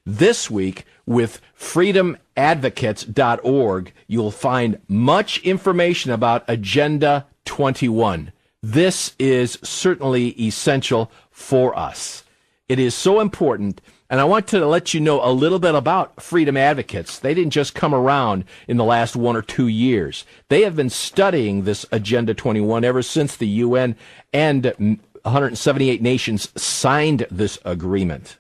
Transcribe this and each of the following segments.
This week with freedomadvocates.org, you'll find much information about Agenda 21. This is certainly essential for us. It is so important, and I want to let you know a little bit about Freedom Advocates. They didn't just come around in the last 1 or 2 years. They have been studying this Agenda 21 ever since the UN and 178 nations signed this agreement,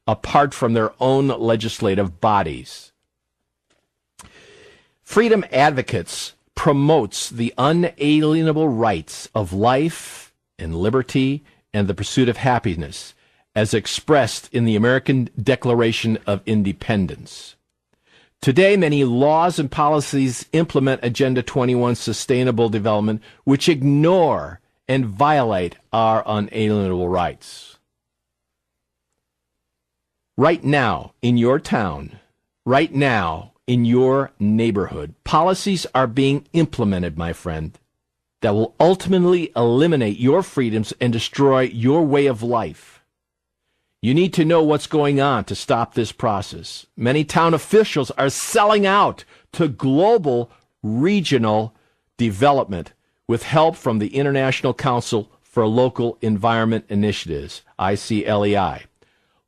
apart from their own legislative bodies. Freedom Advocates promotes the unalienable rights of life and liberty and the pursuit of happiness as expressed in the American Declaration of Independence. Today, many laws and policies implement Agenda 21 sustainable development, which ignore and violate our unalienable rights. Right now, in your town, right now, in your neighborhood, policies are being implemented, my friend, that will ultimately eliminate your freedoms and destroy your way of life. You need to know what's going on to stop this process. Many town officials are selling out to global regional development with help from the International Council for Local Environment Initiatives, ICLEI.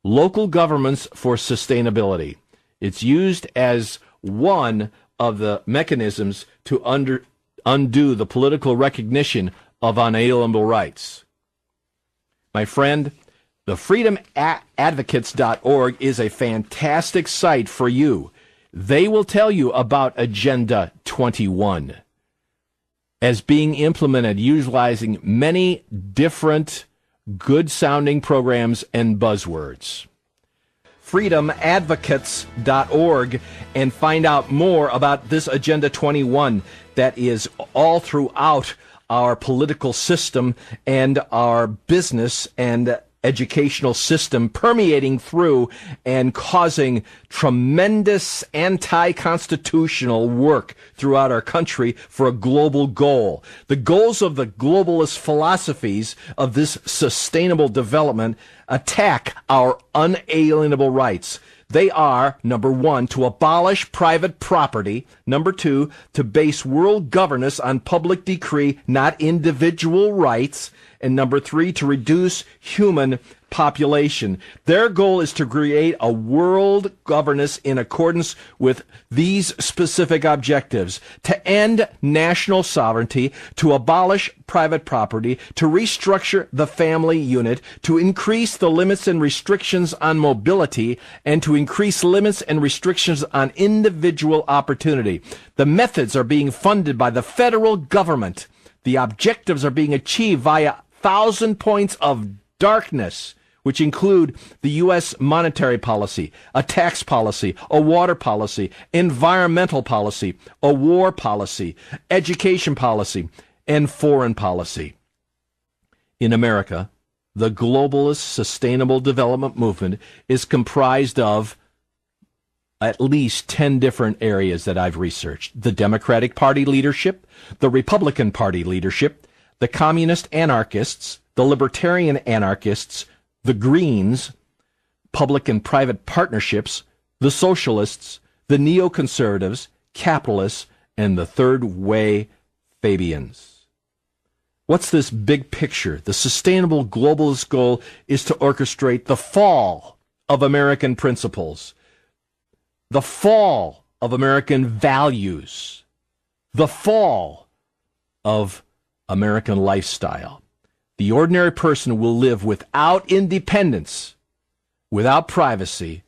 Local Governments for Sustainability. It's used as one of the mechanisms to undo the political recognition of unalienable rights. My friend, the freedomadvocates.org is a fantastic site for you. They will tell you about Agenda 21 as being implemented, utilizing many different good-sounding programs and buzzwords. freedomadvocates.org and find out more about this Agenda 21 that is all throughout our political system and our business and educational system, permeating through and causing tremendous anti-constitutional work throughout our country for a global goal. The goals of the globalist philosophies of this sustainable development attack our unalienable rights. They are, number one, to abolish private property. Number two, to base world governance on public decree, not individual rights. And number three, to reduce human population. Their goal is to create a world governance in accordance with these specific objectives: to end national sovereignty, to abolish private property, to restructure the family unit, to increase the limits and restrictions on mobility, and to increase limits and restrictions on individual opportunity. The methods are being funded by the federal government. The objectives are being achieved via 1,000 points of darkness, which include the U.S. monetary policy, a tax policy, a water policy, environmental policy, a war policy, education policy, and foreign policy. In America, the globalist sustainable development movement is comprised of at least 10 different areas that I've researched: the Democratic Party leadership, the Republican Party leadership, the communist anarchists, the libertarian anarchists, the Greens, public and private partnerships, the socialists, the neoconservatives, capitalists, and the third way Fabians. What's this big picture? The sustainable globalist goal is to orchestrate the fall of American principles, the fall of American values, the fall of American lifestyle. The ordinary person will live without independence, without privacy,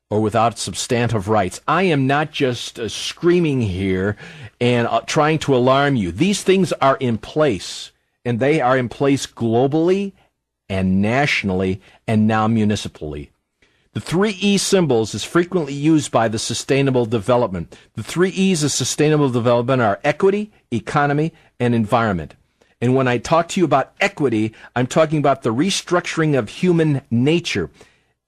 or without substantive rights. I am not just screaming here and trying to alarm you. These things are in place, and they are in place globally and nationally and now municipally. The 3 E symbols is frequently used by the sustainable development. The 3 E's of sustainable development are equity, economy, and environment. And when I talk to you about equity, I'm talking about the restructuring of human nature,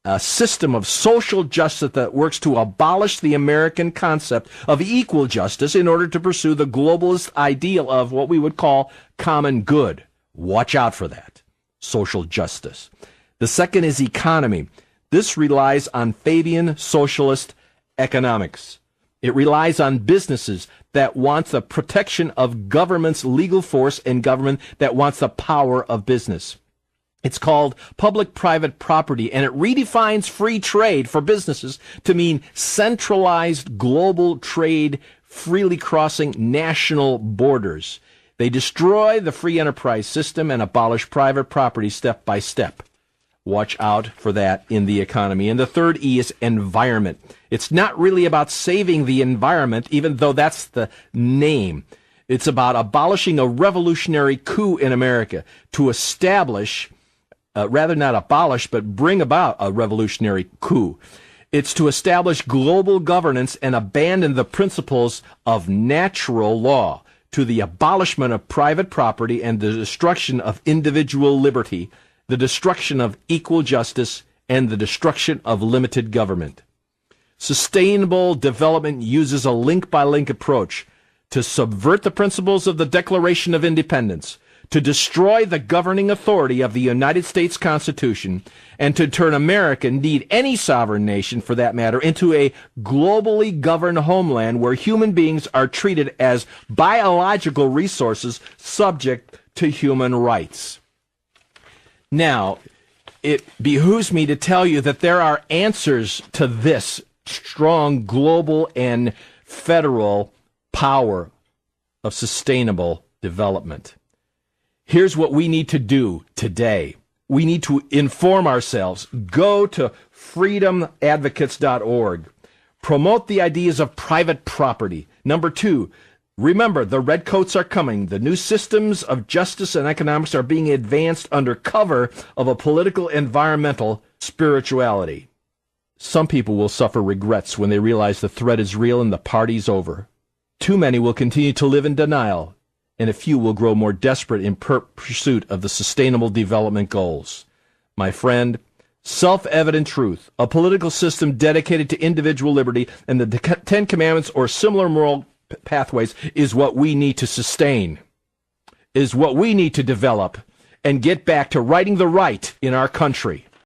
a system of social justice that works to abolish the American concept of equal justice in order to pursue the globalist ideal of what we would call common good. Watch out for that. Social justice. The second is economy. This relies on Fabian socialist economics. It relies on businesses that want the protection of government's legal force and government that wants the power of business. It's called public-private property, and it redefines free trade for businesses to mean centralized global trade freely crossing national borders. They destroy the free enterprise system and abolish private property step by step. Watch out for that in the economy. And the third E is environment. It's not really about saving the environment, even though that's the name. It's about abolishing a revolutionary coup in America to establish, rather not abolish, but bring about a revolutionary coup. It's to establish global governance and abandon the principles of natural law to the abolishment of private property and the destruction of individual liberty, the destruction of equal justice, and the destruction of limited government. Sustainable development uses a link-by-link approach to subvert the principles of the Declaration of Independence, to destroy the governing authority of the United States Constitution, and to turn America, indeed any sovereign nation for that matter, into a globally governed homeland where human beings are treated as biological resources subject to human rights. Now, it behooves me to tell you that there are answers to this strong global and federal power of sustainable development. Here's what we need to do today. We need to inform ourselves. Go to freedomadvocates.org. Promote the ideas of private property. Number 2, remember, the redcoats are coming. The new systems of justice and economics are being advanced under cover of a political environmental spirituality. Some people will suffer regrets when they realize the threat is real and the party's over. Too many will continue to live in denial, and a few will grow more desperate in pursuit of the sustainable development goals. My friend, self-evident truth, a political system dedicated to individual liberty and the Ten Commandments or similar moral pathways is what we need to sustain, is what we need to develop and get back to righting the right in our country.